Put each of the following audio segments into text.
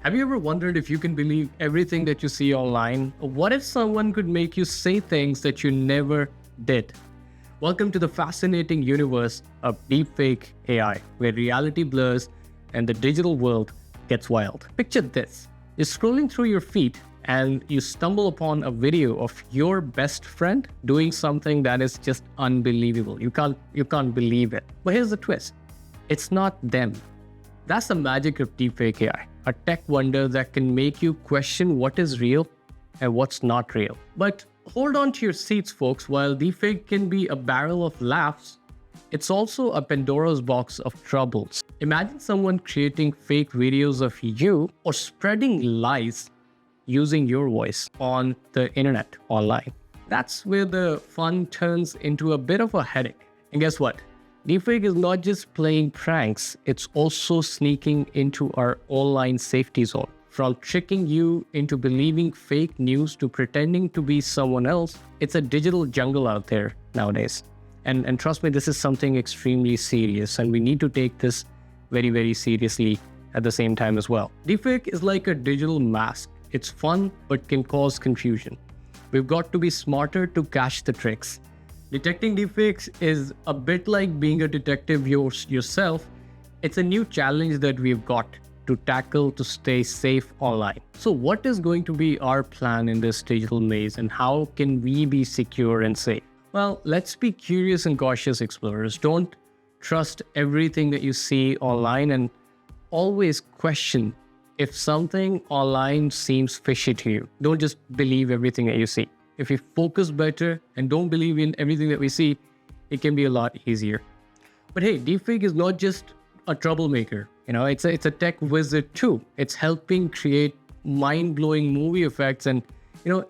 Have you ever wondered if you can believe everything that you see online? What if someone could make you say things that you never did? Welcome to the fascinating universe of Deepfake AI, where reality blurs and the digital world gets wild. Picture this. You're scrolling through your feed and you stumble upon a video of your best friend doing something that is just unbelievable. You can't believe it. But here's the twist. It's not them. That's the magic of Deepfake AI, a tech wonder that can make you question what is real and what's not real. But hold on to your seats, folks. While deepfake can be a barrel of laughs, it's also a Pandora's box of troubles. Imagine someone creating fake videos of you or spreading lies using your voice on the internet online. That's where the fun turns into a bit of a headache. And guess what? Deepfake is not just playing pranks, it's also sneaking into our online safety zone. From tricking you into believing fake news to pretending to be someone else, it's a digital jungle out there nowadays. And trust me, this is something extremely serious, and we need to take this very, very seriously at the same time as well. Deepfake is like a digital mask. It's fun, but can cause confusion. We've got to be smarter to catch the tricks. Detecting deepfakes is a bit like being a detective yourself. It's a new challenge that we've got to tackle to stay safe online. So what is going to be our plan in this digital maze, and how can we be secure and safe? Well, let's be curious and cautious explorers. Don't trust everything that you see online, and always question if something online seems fishy to you. Don't just believe everything that you see. If we focus better and don't believe in everything that we see, it can be a lot easier. But hey, deepfake is not just a troublemaker. It's a tech wizard too. It's helping create mind-blowing movie effects and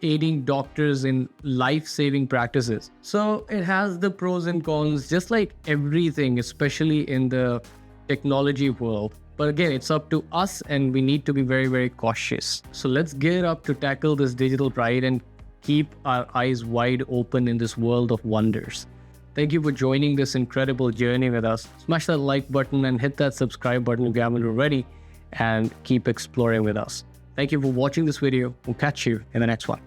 aiding doctors in life-saving practices. So it has the pros and cons, just like everything, especially in the technology world. But again, it's up to us, and we need to be very, very cautious. So let's gear up to tackle this digital ride and keep our eyes wide open in this world of wonders. Thank you for joining this incredible journey with us. Smash that like button and hit that subscribe button if you haven't already, and keep exploring with us. Thank you for watching this video. We'll catch you in the next one.